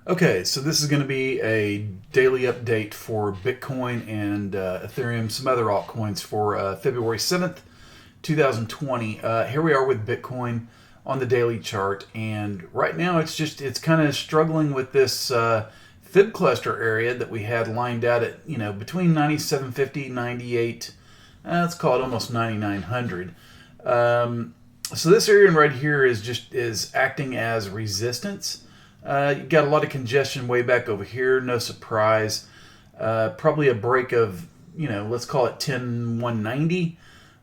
Okay, so this is going to be a daily update for Bitcoin and Ethereum, some other altcoins for February 7th, 2020. Here we are with Bitcoin on the daily chart, and right now it's kind of struggling with this fib cluster area that we had lined out at, between 9750, 98, let's call it almost 9900. So this area right here is acting as resistance. You got a lot of congestion way back over here, no surprise. Probably a break of, let's call it 10,190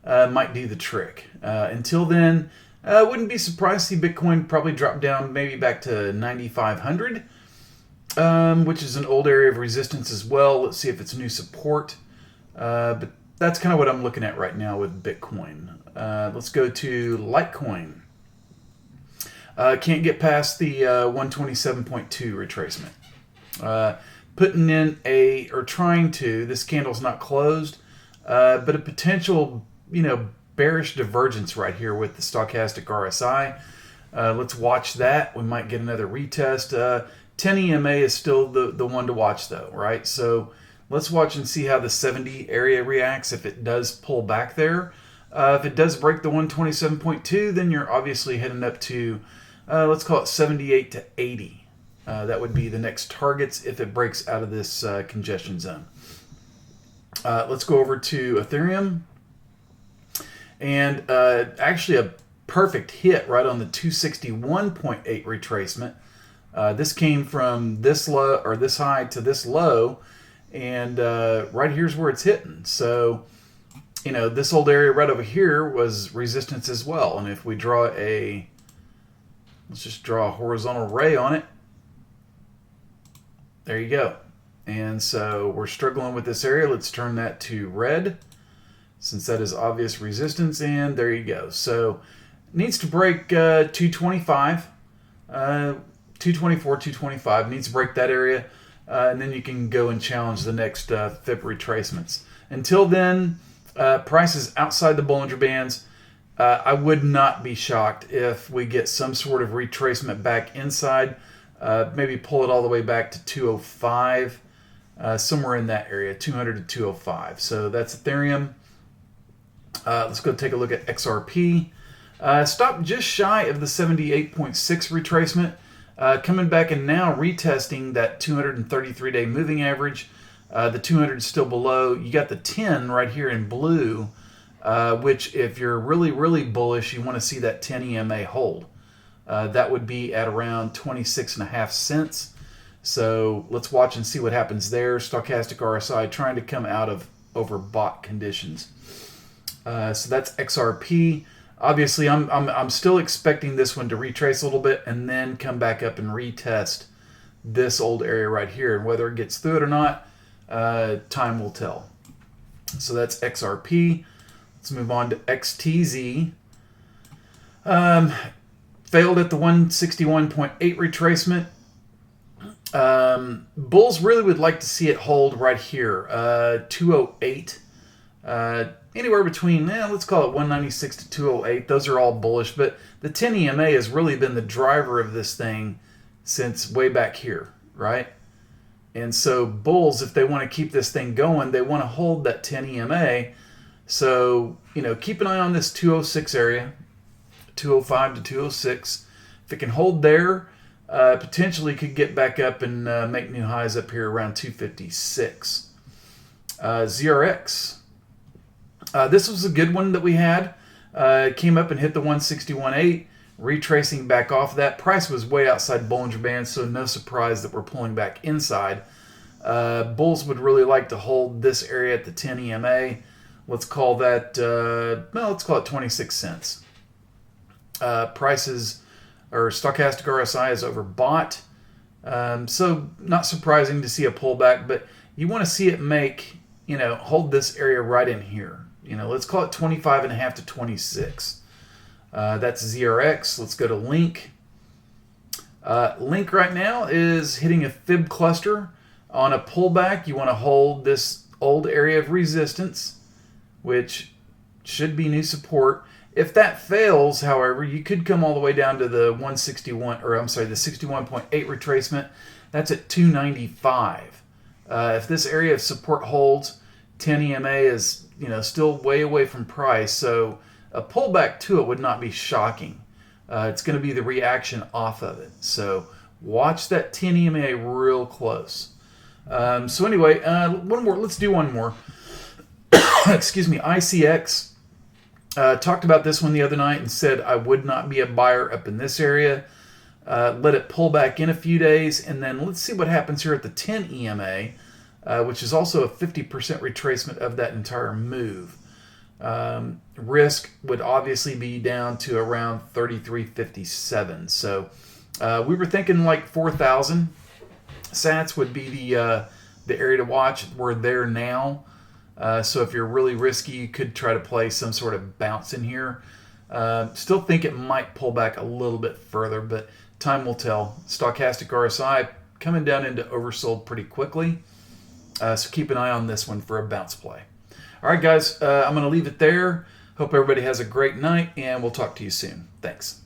might do the trick. Until then, wouldn't be surprised to see Bitcoin probably drop down maybe back to 9,500, which is an old area of resistance as well. Let's see if it's new support. But that's kind of what I'm looking at right now with Bitcoin. Let's go to Litecoin. Can't get past the 127.2 retracement. Putting in trying to, this candle's not closed, but a potential, bearish divergence right here with the stochastic RSI. Let's watch that. We might get another retest. 10 EMA is still the one to watch though, right? So let's watch and see how the 70 area reacts if it does pull back there. If it does break the 127.2, then you're obviously heading up to, let's call it 78 to 80. That would be the next targets if it breaks out of this congestion zone. Let's go over to Ethereum. And actually a perfect hit right on the 261.8 retracement. This came from this low or this high to this low, and right here's where it's hitting. So, this old area right over here was resistance as well. And if we draw let's just draw a horizontal ray on it. There you go. And so we're struggling with this area. Let's turn that to red, since that is obvious resistance. And there you go. So it needs to break 225, 224, 225. Needs to break that area. And then you can go and challenge the next fib retracements. Until then, prices outside the Bollinger Bands. I would not be shocked if we get some sort of retracement back inside. Maybe pull it all the way back to 205, somewhere in that area, 200 to 205. So that's Ethereum. Let's go take a look at XRP. Stopped just shy of the 78.6 retracement. Coming back and now retesting that 233-day moving average. The 200 is still below. You got the 10 right here in blue, which if you're really, really bullish, you want to see that 10 EMA hold. That would be at around 26.5 cents. So let's watch and see what happens there. Stochastic RSI trying to come out of overbought conditions. So that's XRP. Obviously, I'm still expecting this one to retrace a little bit and then come back up and retest this old area right here. And whether it gets through it or not, time will tell. So that's XRP. Let's move on to XTZ. Failed at the 161.8 retracement. Bulls really would like to see it hold right here, 208. Anywhere between, let's call it 196 to 208. Those are all bullish, but the 10 EMA has really been the driver of this thing since way back here, right? And so bulls, if they want to keep this thing going, they want to hold that 10 EMA. So, keep an eye on this 206 area, 205 to 206. If it can hold there, potentially could get back up and make new highs up here around 256. ZRX. This was a good one that we had. Came up and hit the 161.8, retracing back off that. Price was way outside Bollinger Band, so no surprise that we're pulling back inside. Bulls would really like to hold this area at the 10 EMA. Let's call that, let's call it 26 cents. Prices, or stochastic RSI is overbought. So not surprising to see a pullback, but you want to see it make, hold this area right in here. Let's call it 25.5 to 26. That's ZRX. Let's go to Link. Link right now is hitting a fib cluster. On a pullback, you want to hold this old area of resistance, which should be new support. If that fails, however, you could come all the way down to the 161, or I'm sorry, the 61.8 retracement. That's at 295. If this area of support holds, 10 EMA is still way away from price, so a pullback to it would not be shocking. It's going to be the reaction off of it. So watch that 10 EMA real close. So anyway, one more. Let's do one more. Excuse me, ICX. Talked about this one the other night and said I would not be a buyer up in this area. Let it pull back in a few days, and then let's see what happens here at the 10 EMA, which is also a 50% retracement of that entire move. Risk would obviously be down to around 33.57. So we were thinking like 4,000 sats would be the area to watch. We're there now. So if you're really risky, you could try to play some sort of bounce in here. Still think it might pull back a little bit further, but time will tell. Stochastic RSI coming down into oversold pretty quickly. So keep an eye on this one for a bounce play. All right, guys, I'm going to leave it there. Hope everybody has a great night, and we'll talk to you soon. Thanks.